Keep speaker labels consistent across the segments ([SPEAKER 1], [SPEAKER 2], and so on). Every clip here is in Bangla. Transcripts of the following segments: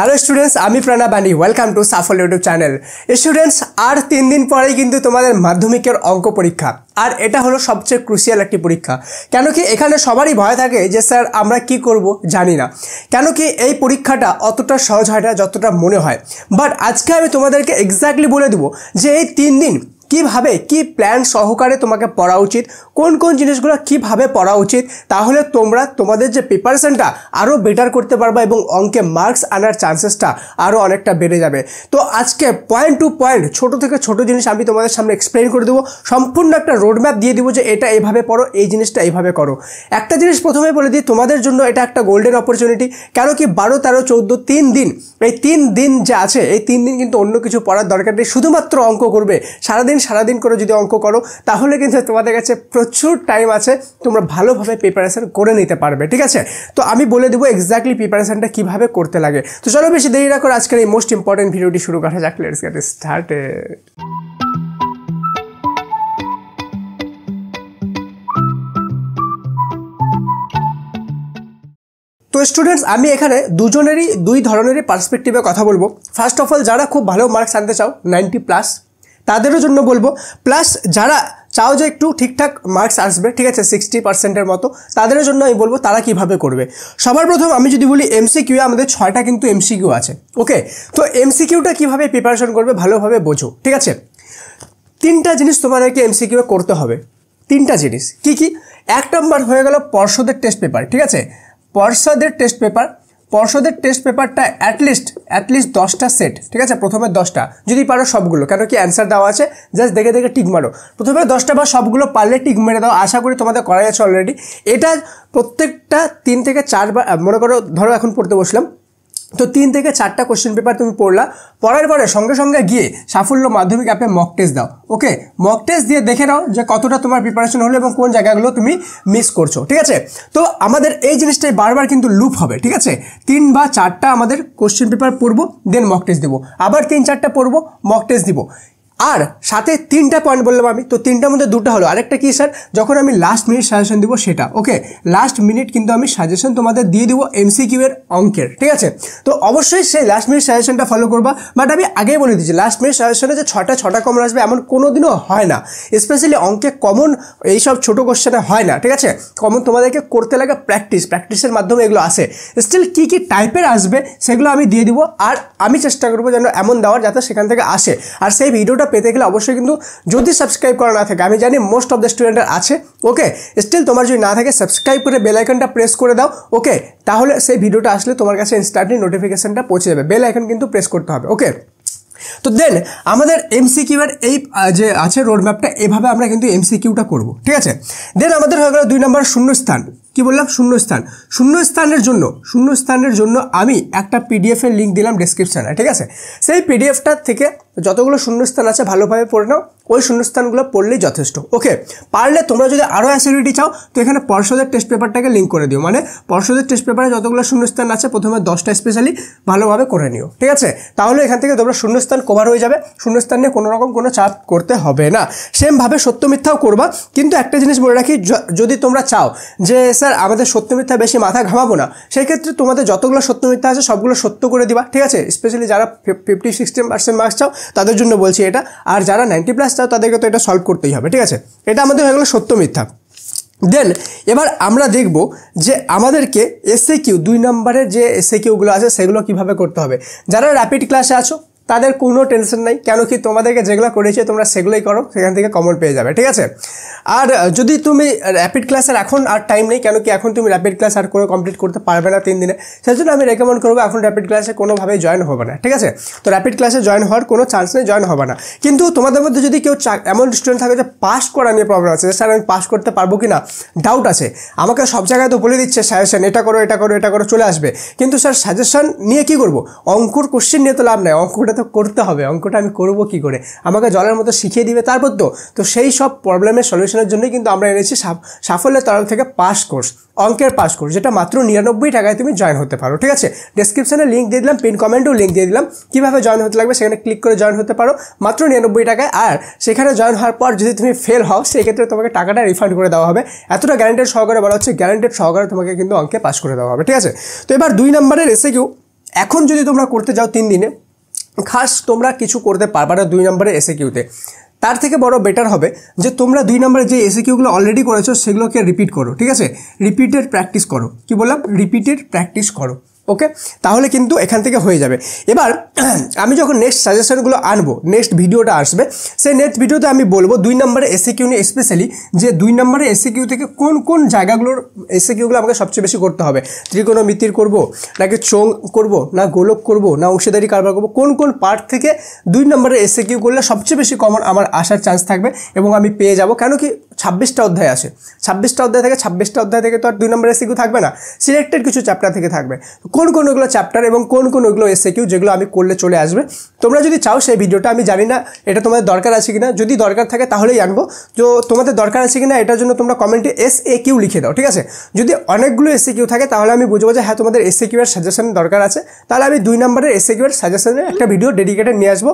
[SPEAKER 1] হ্যালো স্টুডেন্টস, আমি প্রণাবানি। Welcome to Safal YouTube channel. Students, আর 3 দিন পরেই কিন্তু তোমাদের মাধ্যমিকের অঙ্ক পরীক্ষা, আর এটা হলো সবচেয়ে ক্রুশিয়াল একটি পরীক্ষা। কেন কি এখানে সবারই ভয় থাকে যে স্যার আমরা কি করব জানি না। কেন কি এই পরীক্ষাটা অতটা সহজ হয় না যতটা মনে হয়। বাট আজকে আমি তোমাদেরকে এক্স্যাক্টলি বলে দেবো যে এই 3 দিন কিভাবে কি প্ল্যান সহকারে তোমাকে পড়া উচিত, কোন কোন জিনিসগুলো কিভাবে পড়া উচিত, তাহলে তোমরা তোমাদের যে প্রিপারেশনটা আরও বেটার করতে পারবা এবং অঙ্কে মার্কস আনার চান্সেসটা আরও অনেকটা বেড়ে যাবে। তো আজকে পয়েন্ট টু পয়েন্ট ছোট থেকে ছোট জিনিস আমি তোমাদের সামনে এক্সপ্লেন করে দেবো, সম্পূর্ণ একটা রোডম্যাপ দিয়ে দেবো যে এটা এইভাবে পড়ো, এই জিনিসটা এইভাবে করো। একটা জিনিস প্রথমে বলে দিই, তোমাদের জন্য এটা একটা গোল্ডেন অপরচুনিটি। কেন কি 12, 13, 14 3 দিন, এই 3 দিন যে আছে এই 3 দিন কিন্তু অন্য কিছু পড়ার দরকার নেই, শুধুমাত্র অঙ্ক করবে। সারাদিন করে যদি অঙ্ক করো তাহলে কিন্তু তোমাদের কাছে প্রচুর টাইম আছে, তোমরা ভালোভাবে প্রিপারেশন করে নিতে পারবে। ঠিক আছে, তো আমি বলে দেবো এক্স্যাক্টলি প্রিপারেশনটা কিভাবে করতে লাগে। তো চলো বেশি দেরি না করে আজকের এই মোস্ট ইম্পর্টেন্ট ভিডিওটি শুরু করা যাক। Let's get started. তো স্টুডেন্টস, আমি এখানে দুই ধরনেরই পার্সপেক্টিভে কথা বলবো। ফার্স্ট অফ অল, যারা খুব ভালো মার্কস আনতে চাও 90+ তাদেরও জন্য বলবো, প্লাস যারা চাও যে একটু ঠিকঠাক মার্কস আসবে, ঠিক আছে 60%-এর মতো, তাদের জন্য আমি বলবো তারা কিভাবে করবে। সবার প্রথম আমি যদি বলি এমসিকিউ, আমাদের 6টা কিন্তু এমসিকিউ আছে। ওকে, তো এমসিকিউটা কিভাবে প্রিপারেশন করবে ভালোভাবে বোঝো। ঠিক আছে, 3টা জিনিস তোমাদেরকে এমসিকিউ করতে হবে। 3টা জিনিস কি কি? 1 নম্বর হয়ে গেল পর্ষদের টেস্ট পেপার। ঠিক আছে, পর্ষদের টেস্ট পেপারটা অ্যাটলিস্ট 10টা সেট। ঠিক আছে, প্রথমে 10টা, যদি পারো সবগুলো, কেন কি অ্যান্সার দেওয়া আছে, জাস্ট দেখে টিক মারো। প্রথমে 10টা বা সবগুলো পারলে টিক মেরে দাও, আশা করি তোমাদের করা আছে অলরেডি। এটা প্রত্যেকটা 3 থেকে 4 বার, মনে করো ধরো এখন পড়তে বসলাম, তো 3 থেকে 4টা কোশ্চেন পেপার তুমি পড়ার পরে সঙ্গে সঙ্গে গিয়ে সাফল্য মাধ্যমিক অ্যাপে মক টেস্ট দাও। ওকে, মক টেস্ট দিয়ে দেখে নাও যে কতটা তোমার প্রিপারেশন হলো এবং কোন জায়গাগুলো তুমি মিস করছো। ঠিক আছে, তো আমাদের এই জিনিসটাই বারবার কিন্তু লুপ হবে। ঠিক আছে, 3 বা 4টা আমাদের কোশ্চেন পেপার পড়বো, দেন মক টেস্ট দেবো, আবার 3-4টা পড়বো, মক টেস্ট দিব। আর সাথে 3টা পয়েন্ট বললাম আমি, তো 3টার মধ্যে 2টা হলো। আরেকটা কি স্যার, যখন আমি লাস্ট মিনিট সাজেশন দিব সেটা। ওকে, লাস্ট মিনিট কিন্তু আমি সাজেশন তোমাদের দিয়ে দিব এমসিকিউ এর অঙ্কের। ঠিক আছে, তো অবশ্যই সেই লাস্ট মিনিট সাজেশনটা ফলো করবা। বাট আমি আগেই বলে দিচ্ছি, লাস্ট মিনিট সাজেশনে যে 6টা কমন আসবে এমন কোনোদিনও হয় না। স্পেশালি অঙ্কে কমন এইসব ছোটো কোশ্চেনে হয় না। ঠিক আছে, কমন তোমাদেরকে করতে লাগে প্র্যাকটিসের মাধ্যমে এগুলো আসে। স্টিল কী টাইপের আসবে সেগুলো আমি দিয়ে দিব, আর আমি চেষ্টা করবো যেন এমন দেওয়ার যাতে সেখান থেকে আসে। আর সেই ভিডিওটা পেতে গেলে অবশ্যই কিন্তু যদি সাবস্ক্রাইব করা না থাকে, আমি জানি মোস্ট অফ দ্য স্টুডেন্টের আছে। ওকে, স্টিল তোমার যদি না থাকে সাবস্ক্রাইব করে বেল আইকনটা প্রেস করে দাও। ওকে, তাহলে সেই ভিডিওটা আসলে তোমার কাছে ইনস্ট্যান্টলি নোটিফিকেশনটা পৌঁছে যাবে। বেল আইকন কিন্তু প্রেস করতে হবে। ওকে, তো দেন আমাদের এমসিকিউ এর এই যে আছে রোডম্যাপটা, এভাবে আমরা কিন্তু এমসিকিউটা করব। ঠিক আছে, দেন আমাদের হয়ে গেল 2 নম্বর শূন্যস্থান। কি বললাম? শূন্যস্থানের জন্য আমি একটা পিডিএফ এর লিঙ্ক দিলাম ডেসক্রিপশনে। ঠিক আছে, সেই পিডিএফটা থেকে যতগুলো শূন্যস্থান আছে ভালোভাবে পড়ে নাও, ওই শূন্যস্থানগুলো পড়লেই যথেষ্ট। ওকে, পারলে তোমরা যদি আরও অ্যাসিডিটি চাও তো এখানে পর্ষদের টেস্ট পেপারটাকে লিঙ্ক করে দিও, মানে পর্ষদের টেস্ট পেপারে যতগুলো শূন্যস্থান আছে প্রথমে 10টা স্পেশালি ভালোভাবে করে নিও। ঠিক আছে, তাহলে এখান থেকে তোমরা শূন্যস্থান কভার হয়ে যাবে, শূন্যস্থান নিয়ে কোনো চাপ করতে হবে না। সেমভাবে সত্য মিথ্যাও করবা, কিন্তু একটা জিনিস বলে রাখি, যদি তোমরা চাও যে স্যার আমাদের সত্য মিথ্যা বেশি মাথা ঘামাবো না, সেই ক্ষেত্রে তোমাদের যতগুলো সত্য মিথ্যা আছে সবগুলো সত্য করে দিবা। ঠিক আছে, স্পেশালি যারা 50-60% মার্কস চাও তাদের জন্য বলছি এটা, আর যারা 90+ চাও তাদেরকে তো এটা সলভ করতেই হবে। ঠিক আছে, এটা আমাদের হয়ে গেলো সত্য মিথ্যা। দেন এবার আমরা দেখব যে আমাদেরকে এসএকিউ 2 নম্বরের যে এসএকিউগুলো আছে সেগুলো কিভাবে করতে হবে। যারা র্যাপিড ক্লাসে আছো তাদের কোনো টেনশন নাই, কেন কি তোমাদেরকে যেগুলো করেছে তোমরা সেগুলোই করো, সেখান থেকে কমন পেয়ে যাবে। ঠিক আছে, আর যদি তুমি র্যাপিড ক্লাসের এখন আর টাইম নেই, কেন কি এখন তুমি র্যাপিড ক্লাস আর করে কমপ্লিট করতে পারবে না 3 দিনে, সেই জন্য আমি রেকমেন্ড করবো এখন র্যাপিড ক্লাসে কোনোভাবেই জয়েন হবে না। ঠিক আছে, তো র্যাপিড ক্লাসে জয়েন হওয়ার কোনো চান্স নেই, জয়েন হবে না। কিন্তু তোমাদের মধ্যে যদি কেউ এমন স্টুডেন্ট থাকে যে পাস করা নিয়ে প্রবলেম আছে, স্যার আমি পাস করতে পারবো কি না ডাউট আছে, আমাকে সব জায়গায় তো বলে দিচ্ছে সাজেশন এটা করো চলে আসবে, কিন্তু স্যার সাজেশন নিয়ে কি করবো? অঙ্কুর কোশ্চেন নিয়ে তো লাভ নেই, অঙ্কটা তো করতে হবে, অঙ্কটা আমি করবো কি করে, আমাকে জলের মতো শিখিয়ে দিবে তারপর তো সেই সব প্রবলেমের সলিউশনের জন্যই কিন্তু আমরা এনেছি সাফল্যের তরফ থেকে পাস কোর্স, অঙ্কের পাস কোর্স, যেটা মাত্র 99 টাকায় তুমি জয়েন হতে পারো। ঠিক আছে, ডেসক্রিপশনে লিঙ্ক দিয়ে দিলাম, পিন কমেন্টেও লিঙ্ক দিয়ে দিলাম, কীভাবে জয়েন হতে লাগবে সেখানে ক্লিক করে জয়েন হতে পারো মাত্র 99 টাকায়। আর সেখানে জয়েন হওয়ার পর যদি তুমি ফেল হও সেক্ষেত্রে তোমাকে টাকাটা রিফান্ড করে দেওয়া হবে। এতটা গ্যারান্টেড সহকারে বলা হচ্ছে, গ্যারান্টেড সহকারে তোমাকে কিন্তু অঙ্কে পাস করে দেওয়া হবে। ঠিক আছে, তো এবার 2 নম্বরের এসএকিউ এখন যদি তোমরা করতে যাও 3 দিনে খাস তোমরা কিছু করতে পারবে না 2 নম্বরে এসএকিউতে। তার থেকে বড় বেটার হবে যে তোমরা 2 নম্বরে যে এসএকিউগুলো অলরেডি করেছো সেগুলোকে রিপিট করো, ঠিক আছে? রিপিটেড প্র্যাকটিস করো। কি বললাম? রিপিটেড প্র্যাকটিস করো, ওকে? তাহলে কিন্তু এখান থেকে হয়ে যাবে। এবার আমি যখন নেক্সট সাজেশনগুলো আনবো, নেক্সট ভিডিওটা আসবে, সেই নেক্সট ভিডিওতে আমি বলবো 2 নম্বরে এসএকিউ নিয়ে স্পেশালি, যে 2 নম্বরে এসএকিউ থেকে কোন কোন জায়গাগুলোর এসএকিউগুলো আমাকে সবচেয়ে বেশি করতে হবে। ত্রিকোণমিতির করব, নাকি চোং করব, না গোলক করব, না অংশীদারি কারবার করব, কোন কোন পার্ট থেকে 2 নম্বরে এসএকিউ করলে সবচেয়ে বেশি কমন আমার আসার চান্স থাকবে এবং আমি পেয়ে যাব। কেন কি 26টা অধ্যায় আছে, 26টা অধ্যায় থেকে 26টা অধ্যায় থেকে তো আর 2 নম্বরের এসএকিউ থাকবে না, সিলেক্টেড কিছু চ্যাপ্টার থেকে থাকবে। কোন কোন ওগুলো চ্যাপ্টার এবং কোন কোন ওগুলো এসএকিউ যেগুলো আমি করলে চলে আসবে। তোমরা যদি চাও সেই ভিডিওটা, আমি জানি না এটা তোমাদের দরকার আছে কিনা, যদি দরকার থাকে তাহলেই আনবো। তো তোমাদের দরকার আছে কিনা এটার জন্য তোমরা কমেন্টে এসএকিউ লিখে দাও, ঠিক আছে? যদি অনেকগুলো এসএকিউ থাকে তাহলে আমি বুঝবো যে হ্যাঁ তোমাদের এসএকিউ এর সাজেশন দরকার আছে, তাহলে আমি 2 নম্বরের এসএকিউ এর সাজেশনের একটা ভিডিও ডেডিকেটেড নিয়ে আসবো,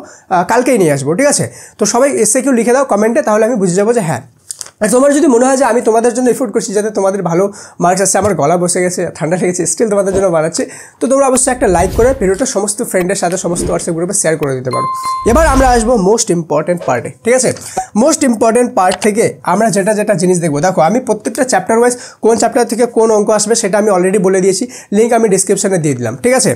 [SPEAKER 1] কালকেই নিয়ে আসবো, ঠিক আছে? তো সবাই এসএকিউ লিখে দাও কমেন্টে, তাহলে আমি বুঝে যাবো যে হ্যাঁ। আর তোমার যদি মনে হয় যে আমি তোমাদের জন্য এফোর্ট করছি যাতে তোমাদের ভালো মার্কস আসছে, আমার গলা বসে গেছে, ঠান্ডা লেগেছে, স্টিল তোমাদের জন্য বানাচ্ছি, তো তোমরা অবশ্যই একটা লাইক করে ভিডিওটা সমস্ত ফ্রেন্ডের সাথে সমস্ত হোয়াটসঅ্যাপ গ্রুপে শেয়ার করে দিতে পারো। এবার আমরা আসবো মোস্ট ইম্পর্টেন্ট পার্টে, ঠিক আছে? মোস্ট ইম্পর্টেন্ট পার্ট থেকে আমরা যেটা যেটা জিনিস দেখবো, দেখো আমি প্রত্যেকটা চ্যাপ্টার ওয়াইজ কোন চ্যাপ্টার থেকে কোন অঙ্ক আসবে সেটা আমি অলরেডি বলে দিয়েছি, লিঙ্ক আমি ডিসক্রিপশানে দিয়ে দিলাম, ঠিক আছে?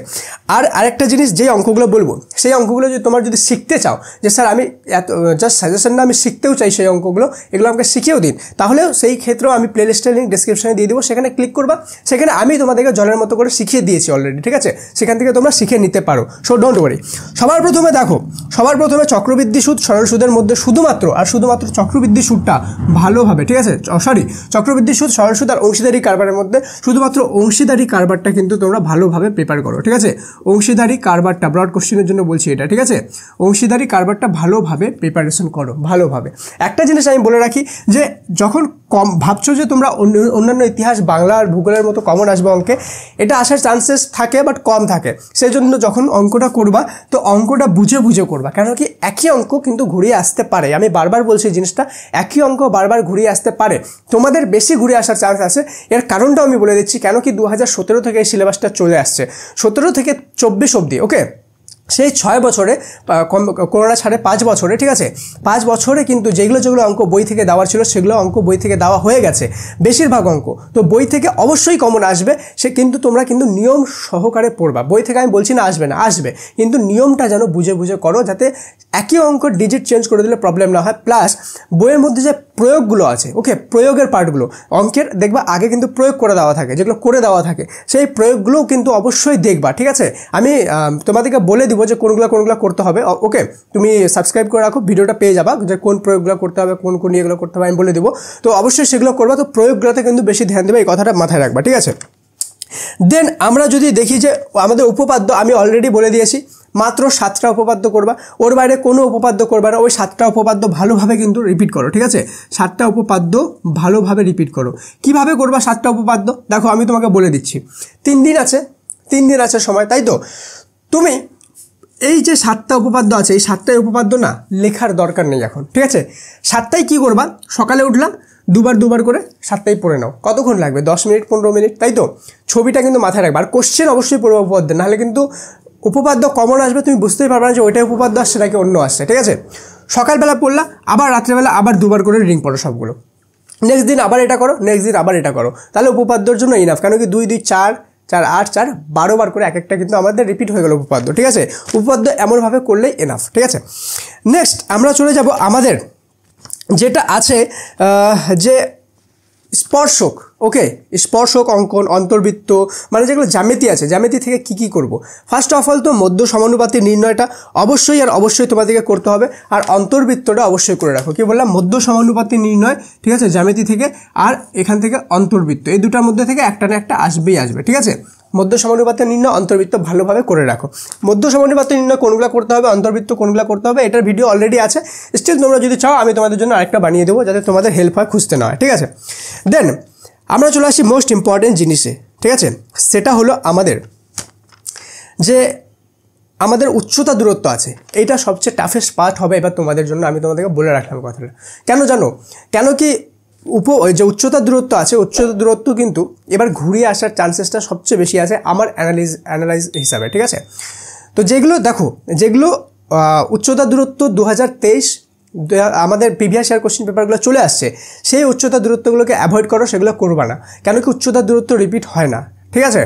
[SPEAKER 1] আর আরেকটা জিনিস, যেই অঙ্কগুলো বলবো সেই অঙ্কগুলো যদি তোমার যদি শিখতে চাও, যে স্যার আমি এত জাস্ট সাজেশন না, আমি শিখতেও চাই সেই অঙ্কগুলো, এগুলো আমাকে শিখিয়েও দিন, তাহলেও সেই ক্ষেত্রেও আমি প্লেলিস্টের লিঙ্ক ডিসক্রিপশনে দিয়ে দেবো, সেখানে ক্লিক করবা, সেখানে আমি তোমাদেরকে জলের মতো করে শিখিয়ে দিয়েছি অলরেডি, ঠিক আছে? সেখান থেকে তোমরা শিখে নিতে পারো, সো ডোন্ট ওয়ারি। সবার প্রথমে দেখো, সবার প্রথমে চক্রবৃদ্ধি সুদ, সরল সুদের মধ্যে শুধুমাত্র চক্রবৃদ্ধি সুদটা ভালোভাবে, ঠিক আছে? চক্রবৃদ্ধি সুদ, সরল সুদ আর অংশীদারি কারবারের মধ্যে শুধুমাত্র অংশীদারি কারবারটা কিন্তু তোমরা ভালোভাবে প্রিপেয়ার করো, ঠিক আছে? অংশীদারি কারবারটা ব্রড কোশ্চেনের জন্য বলছি এটা, ঠিক আছে? অংশীদারি কারবারটা ভালোভাবে প্রিপারেশন করো, ভালোভাবে। একটা জিনিস আমি বলে রাখি, যে যখন কম ভাবছো যে তোমরা অন্যান্য ইতিহাস, বাংলা আর ভূগোলের মতো কমন আসবে অঙ্কে, এটা আসার চান্সেস থাকে বাট কম থাকে। সেই জন্য যখন অঙ্কটা করবা তো অঙ্কটা বুঝে বুঝে করবা, কেন কি একই অঙ্ক কিন্তু ঘুরিয়ে আসতে পারে, আমি বারবার বলছি জিনিসটা, একই অঙ্ক বারবার ঘুরিয়ে আসতে পারে, তোমাদের বেশি ঘুরে আসার চান্স আছে। এর কারণটাও আমি বলে দিচ্ছি, কেন কি 2017 থেকে এই সিলেবাসটা চলে আসছে, 17 থেকে 24 অবধি, ওকে? সেই 6 বছরে, করোনা ছাড়ে 5 বছরে, ঠিক আছে? 5 বছরে কিন্তু যেগুলো অঙ্ক বই থেকে দেওয়ার ছিল সেগুলো অঙ্ক বই থেকে দেওয়া হয়ে গেছে, বেশিরভাগ অঙ্ক। তো বই থেকে অবশ্যই কমন আসবে, সে কিন্তু তোমরা কিন্তু নিয়ম সহকারে পড়বা। বই থেকে আমি বলছি না আসবে না, আসবে, কিন্তু নিয়মটা যেন বুঝে বুঝে করো, যাতে একই অঙ্ক ডিজিট চেঞ্জ করে দিলে প্রবলেম না হয়। প্লাস বইয়ের মধ্যে যে প্রয়োগগুলো আছে, ওকে, প্রয়োগের পার্টগুলো অঙ্কের দেখবা আগে কিন্তু প্রয়োগ করে দেওয়া থাকে, যেগুলো করে দেওয়া থাকে সেই প্রয়োগগুলোও কিন্তু অবশ্যই দেখবা, ঠিক আছে? আমি তোমাদেরকে বলে দিব যে কোনগুলো করতে হবে, ওকে? তুমি সাবস্ক্রাইব করে রাখো, ভিডিওটা পেয়ে যাবা যে কোন প্রয়োগগুলো করতে হবে, কোন কোন ইয়েগুলো করতে হবে আমি বলে দিব। তো অবশ্যই সেগুলো করবা, তো প্রয়োগগুলোতে কিন্তু বেশি ধ্যান দেবে, এই কথাটা মাথায় রাখবা, ঠিক আছে? দেন আমরা যদি দেখি যে আমাদের উপপাদ্য আমি অলরেডি বলে দিয়েছি, মাত্র 7টা উপপাদ্য করবা, ওর বাইরে কোনো উপপাদ্য করবা না। ওই 7টা উপপাদ্য ভালোভাবে কিন্তু রিপিট করো, ঠিক আছে? 7টা উপপাদ্য ভালোভাবে রিপিট করো। কিভাবে করবা 7টা উপপাদ্য? দেখো আমি তোমাকে বলে দিচ্ছি, 3 দিন আছে, 3 দিন আছে সময়, তাই তো? তুমি এই যে 7টা উপপাদ্য আছে, এই 7টাই উপপাদ্য না লেখার দরকার নেই এখন, ঠিক আছে? 7টাই কী করবা, সকালে উঠলা, দুবার করে 7টাই পড়ে নাও। কতক্ষণ লাগবে? 10 মিনিট 15 মিনিট, তাই তো? ছবিটা কিন্তু মাথায় রাখবা, আর কোশ্চেন অবশ্যই পড়বা উপপাদ্য, নাহলে কিন্তু উপপাদ্য কমন আসবে, তুমি বুঝতেই পারবে না যে ওইটাই উপপাদ্য আসছে নাকি অন্য আসছে, ঠিক আছে? সকালবেলা পড়লা, আবার রাত্রেবেলা আবার 2বার করে রিডিং পড়ো সবগুলো, নেক্সট দিন আবার এটা করো, নেক্সট দিন আবার এটা করো, তাহলে উপপাদ্যর জন্য ইনাফ। কেন কি 2 2 4 4 8 4 12 বার করে এক একটা কিন্তু আমাদের রিপিট হয়ে গেল উপপাদ্য, ঠিক আছে? উপপাদ্য এমনভাবে করলেই এনাফ, ঠিক আছে? নেক্সট আমরা চলে যাব আমাদের যেটা আছে যে স্পর্শক, ওকে? স্পর্শক অঙ্কন, অন্তর্বৃত্ত, মানে যেগুলো জ্যামিতি আছে, জ্যামিতি থেকে কি করব। ফার্স্ট অফ অল তো মধ্য সমানুপাতি নির্ণয়টা অবশ্যই তোমাদেরকে করতে হবে, আর অন্তর্বৃত্তটা অবশ্যই করে রাখো। কি বললাম? মধ্য সমানুপাতি নির্ণয়, ঠিক আছে, জ্যামিতি থেকে, আর এখান থেকে অন্তর্বৃত্ত, এই দুটার মধ্যে থেকে একটা না একটা আসবে, ঠিক আছে? মধ্য সমানুপাতের নির্ণয়, অন্তর্বৃত্ত ভালোভাবে করে রাখো। মধ্য সমানুপাতের নির্ণয় কোনগুলো করতে হবে, অন্তর্বৃত্ত কোনগুলো করতে হবে, এটার ভিডিও অলরেডি আছে, স্টিল তোমরা যদি চাও আমি তোমাদের জন্য আরেকটা বানিয়ে দেবো, যাতে তোমাদের হেল্প হয় খুঁজতে না হয়, ঠিক আছে? দেন আমরা চলে আসি মোস্ট ইম্পর্টেন্ট জিনিসে, ঠিক আছে? সেটা হলো আমাদের উচ্চতা দূরত্ব আছে, এইটা সবচেয়ে টাফেস্ট পার্ট হবে এবার তোমাদের জন্য, আমি তোমাদেরকে বলে রাখলাম কথাটা। কেন জানো? কেন কি ওই যে উচ্চতার দূরত্ব আছে, উচ্চতার দূরত্ব কিন্তু এবার ঘুরিয়ে আসার চান্সেসটা সবচেয়ে বেশি আছে আমার অ্যানালাইজ হিসাবে, ঠিক আছে। তো যেগুলো দেখো, যেগুলো উচ্চতার দূরত্ব 2023 আমাদের প্রিভিয়াস ইয়ার কোশ্চেন পেপারগুলো চলে আসছে, সেই উচ্চতার দূরত্বগুলোকে অ্যাভয়েড করো, সেগুলো করবা না। কেন কি উচ্চতার দূরত্ব রিপিট হয় না, ঠিক আছে।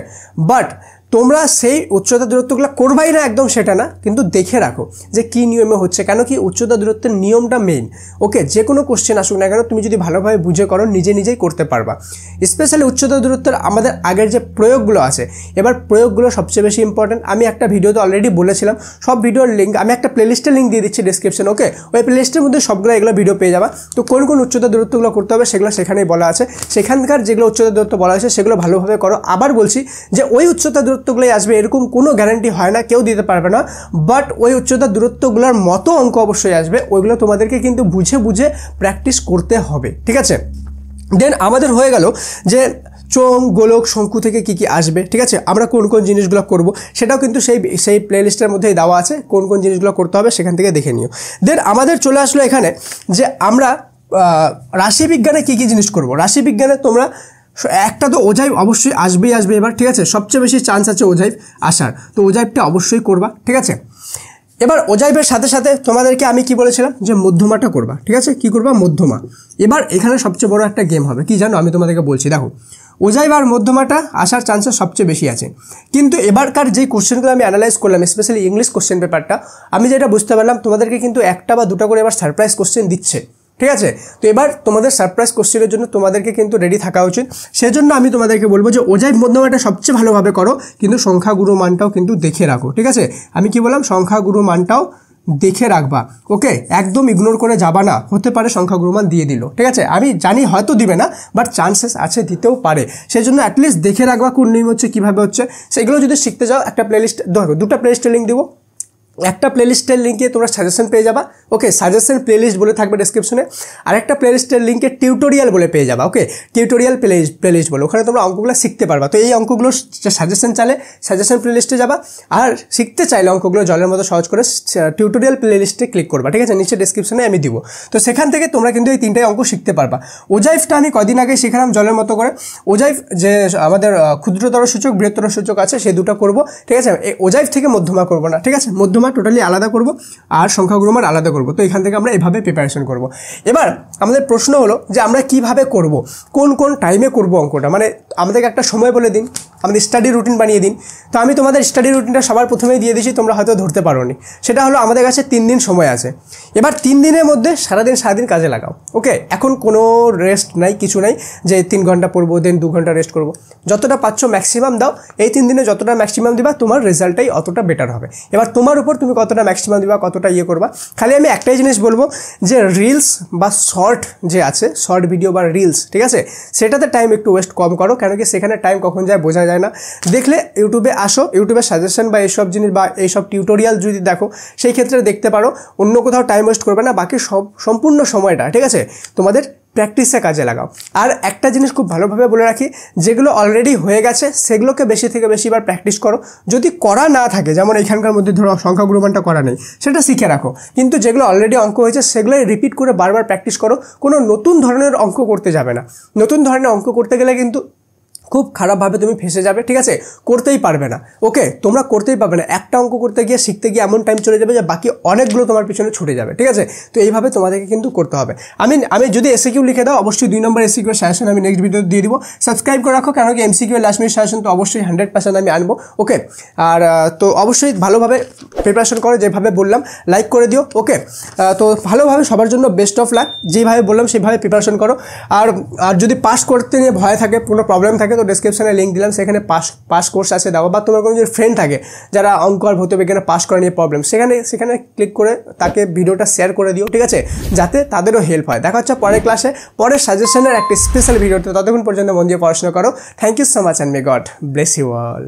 [SPEAKER 1] বাট তোমরা সেই উচ্চতা দূরত্বগুলো করবাই না একদম সেটা না, কিন্তু দেখে রাখো যে কী নিয়মে হচ্ছে। কেন কি উচ্চতা দূরত্বের নিয়মটা মেইন। ওকে, যে কোনো কোশ্চেন আসুক না কেন তুমি যদি ভালোভাবে বুঝে করো নিজেই করতে পারবা। স্পেশালি উচ্চতা দূরত্বের আমাদের আগের যে প্রয়োগগুলো আছে, এবার প্রয়োগগুলো সবচেয়ে বেশি ইম্পর্টেন্ট। আমি একটা ভিডিওতে অলরেডি বলেছিলাম, সব ভিডিওর লিঙ্ক আমি একটা প্লেলিস্টের লিঙ্ক দিয়ে দিচ্ছি ডিসক্রিপশন। ওকে, ওই প্লেলিস্টের মধ্যে সবগুলো এগুলো ভিডিও পেয়ে যাবা। তো কোন কোন উচ্চতা দূরত্বগুলো করতে হবে সেগুলো সেখানেই বলা আছে। সেখানকার যেগুলো উচ্চতা দূরত্ব বলা হয়েছে সেগুলো ভালোভাবে করো। আবার বলছি যে ওই উচ্চতা দূরত্বগুলোই আসবে এরকম কোনো গ্যারান্টি হয় না, কেউ দিতে পারবে না। বাট ওই উচ্চতা দূরত্বগুলোর মতো অঙ্ক অবশ্যই আসবে, ওইগুলো তোমাদেরকে কিন্তু বুঝে বুঝে প্র্যাকটিস করতে হবে, ঠিক আছে। দেন আমাদের হয়ে গেল যে চোঙ, গোলক, শঙ্কু থেকে কী কী আসবে, ঠিক আছে। আমরা কোন কোন জিনিসগুলো করব সেটাও কিন্তু সেই প্লেলিস্টের মধ্যেই দেওয়া আছে, কোন কোন জিনিসগুলো করতে হবে সেখান থেকে দেখে নিও। দেন আমাদের চলে আসলো এখানে যে আমরা রাশিবিজ্ঞানে কী কী জিনিস করব। রাশিবিজ্ঞানে তোমরা একটা তো ওজাইভ অবশ্যই আসবে এবার, ঠিক আছে। সবচেয়ে বেশি চান্স আছে ওজাইভ আসার, তো ওজাইভটা অবশ্যই করবা, ঠিক আছে। এবার ওজাইভের সাথে সাথে তোমাদেরকে আমি কি বলেছিলাম যে মধ্যমাটা করবা, ঠিক আছে। কি করবা? মধ্যমা। এবার এখানে সবচেয়ে বড় একটা গেম হবে, কি জানো, আমি তোমাদেরকে বলছি। দেখো, ওজাইভ আর মধ্যমাটা আসার চান্সেস সবচেয়ে বেশি আছে, কিন্তু এবারকার যে কোশ্চেনগুলো আমি অ্যানালাইজ করলাম, স্পেশালি ইংলিশ কোশ্চেন পেপারটা, আমি যেটা বুঝতে পারলাম তোমাদেরকে কিন্তু একটা বা দুটা করে এবার সারপ্রাইজ কোশ্চেন দিচ্ছে, ঠিক আছে। তো এবার তোমাদের সারপ্রাইজ কোশ্চেনের জন্য তোমাদেরকে কিন্তু রেডি থাকা উচিত। সেজন্য আমি তোমাদেরকে বলবো যে ওজাইভ মধ্যমাটা সবচেয়ে ভালোভাবে করো, কিন্তু সংখ্যাগুরু মানটাও কিন্তু দেখে রাখো, ঠিক আছে। আমি কি বললাম, সংখ্যাগুরু মানটাও দেখে রাখবা। ওকে, একদম ইগনোর করে যাবা না, হতে পারে সংখ্যাগুরু মান দিয়ে দিল, ঠিক আছে। আমি জানি হয়তো দিবে না, বাট চান্সেস আছে দিতেও পারে। সেই জন্য অ্যাটলিস্ট দেখে রাখবা কোন নিয়ম হচ্ছে, কীভাবে হচ্ছে। সেগুলো যদি শিখতে যাও, একটা প্লেলিস্ট দেখো, দুটো প্লেলিস্টের লিঙ্ক দেবো। একটা প্লেলিস্টের লিঙ্কে তোমরা সাজেশন পেয়ে যাবা, ওকে, সাজেশন প্লেলিস্ট বলে থাকবে ডেসক্রিপশনে। আর একটা প্লেলিস্টের লিঙ্কে টিউটোরিয়াল বলে পেয়ে যাবা, ওকে, টিউটোরিয়াল প্লেলিস্ট বলে, ওখানে তোমরা অঙ্কগুলো শিখতে পারবা। তো এই অঙ্কগুলো সাজেশন চাইলে সাজেশন প্লেলিস্টে যাবা, আর শিখতে চাইলে অঙ্কগুলো জলের মতো সহজ করে টিউটোরিয়াল প্লেলিস্টে ক্লিক করবা, ঠিক আছে। নিচে ডেসক্রিপশনে আমি দিব। তো সেখান থেকে তোমরা কিন্তু এই তিনটাই অঙ্ক শিখতে পারবা। ওজাইভটা আমি কদিন আগে শিখালাম জলের মতো করে। ওজাইভ যে আমাদের ক্ষুদ্রতর সূচক, বৃহত্তর সূচক আছে, সেই দুটো করবো, ঠিক আছে। এই ওজাইভ থেকে মধ্যমা করবো না, ঠিক আছে। মধ্যমা টোটালি আলাদা করব, আর সংখ্যাগুরু মান আলাদা করব। তো এখান থেকে আমরা এভাবে প্রিপারেশন করব। এবার আমাদের প্রশ্ন হলো যে আমরা কিভাবে করব, কোন কোন টাইমে করব অঙ্কটা, মানে আমাদেরকে একটা সময় বলে দিন, আমাদের স্টাডি রুটিন বানিয়ে দিন। তো আমি তোমাদের স্টাডি রুটিনটা সবার প্রথমেই দিয়ে দিয়েছি, তোমরা হয়তো ধরতে পারোনি। সেটা হলো আমাদের কাছে 3 দিন সময় আছে। এবার 3 দিনের মধ্যে সারাদিন কাজে লাগাও, ওকে। এখন কোনো রেস্ট নাই, কিছু নাই যে 3 ঘন্টা পড়বো দেন 2 ঘন্টা রেস্ট করবো। যতটা পাচ্ছ ম্যাক্সিমাম দাও। এই 3 দিনে যতটা ম্যাক্সিমাম দিবা, তোমার রেজাল্টটাই অতটা বেটার হবে। এবার তোমার উপর তুমি কতটা ম্যাক্সিমাম দিবা, কতটা করবা। খালি আমি একটাই জিনিস বলবো যে রিলস বা শর্ট যে আছে, শর্ট ভিডিও বা রিলস, ঠিক আছে, সেটাতে টাইম একটু ওয়েস্ট কম করো। কেন কি সেখানে টাইম কখন যায় বোঝা যায় না। দেখলে ইউটিউবে আসো, ইউটিউবের সাজেশন বা এইসব জিনিস বা এইসব টিউটোরিয়াল যদি দেখো, সেই ক্ষেত্রে দেখতে পারো। অন্য কোথাও টাইম ওয়েস্ট করবে না, বাকি সম্পূর্ণ সময়টা, ঠিক আছে, তোমাদের প্র্যাকটিসে কাজে লাগাও। আর একটা জিনিস খুব ভালোভাবে বলে রাখি, যেগুলো অলরেডি হয়ে গেছে সেগুলোকে বেশি থেকে বেশিবার প্র্যাকটিস করো। যদি করা না থাকে, যেমন এখানকার মধ্যে ধরো সংখ্যাগুরু মানটা করা নেই, সেটা শিখে রাখো। কিন্তু যেগুলো অলরেডি অঙ্ক হয়েছে সেগুলোই রিপিট করে বারবার প্র্যাকটিস করো। কোনো নতুন ধরনের অঙ্ক করতে যাবে না। নতুন ধরনের অঙ্ক করতে গেলে কিন্তু খুব খারাপভাবে তুমি ফেসে যাবে, ঠিক আছে, করতেই পারবে না। ওকে, তোমরা করতেই পারবে না। একটা অঙ্ক করতে গিয়ে শিখতে গিয়ে এমন টাইম চলে যাবে যে বাকি অনেকগুলো তোমার পিছনে ছুটে যাবে, ঠিক আছে। তো এইভাবে তোমাদেরকে কিন্তু করতে হবে। আমি যদি এসিকিউ লিখে দাও, অবশ্যই 2 নম্বর এসিকিউ সাজেশন আমি নেক্সট ভিডিও দিয়ে দিব। সাবস্ক্রাইব করে রাখো, কেন কি এমসিকিউ লাস্ট মিনিট সাজেশন তো অবশ্যই 100% আমি আনবো, ওকে। আর তো অবশ্যই ভালোভাবে প্রিপারেশন করো, যেভাবে বললাম লাইক করে দিও, ওকে। তো ভালোভাবে সবার জন্য বেস্ট অফ লাক। যেভাবে বললাম সেভাবে প্রিপারেশন করো। আর যদি পাস করতে নিয়ে ভয় থাকে, কোনো প্রবলেম থাকে, তো ডেসক্রিপশনে লিঙ্ক দিলাম, সেখানে পাস কোর্স আছে দেওয়া। বা তোমার কোনো যদি ফ্রেন্ড থাকে যারা অঙ্ক আর ভৌত বিজ্ঞানে পাস করা নিয়ে প্রবলেম, সেখানে ক্লিক করে তাকে ভিডিওটা শেয়ার করে দিও, ঠিক আছে, যাতে তাদেরও হেল্প হয়। দেখা হচ্ছে পরের ক্লাসে, পরের সাজেশনের একটা স্পেশাল ভিডিওতে। ততক্ষণ পর্যন্ত মন দিয়ে পড়াশোনা করো। Thank you so much and may God bless you all.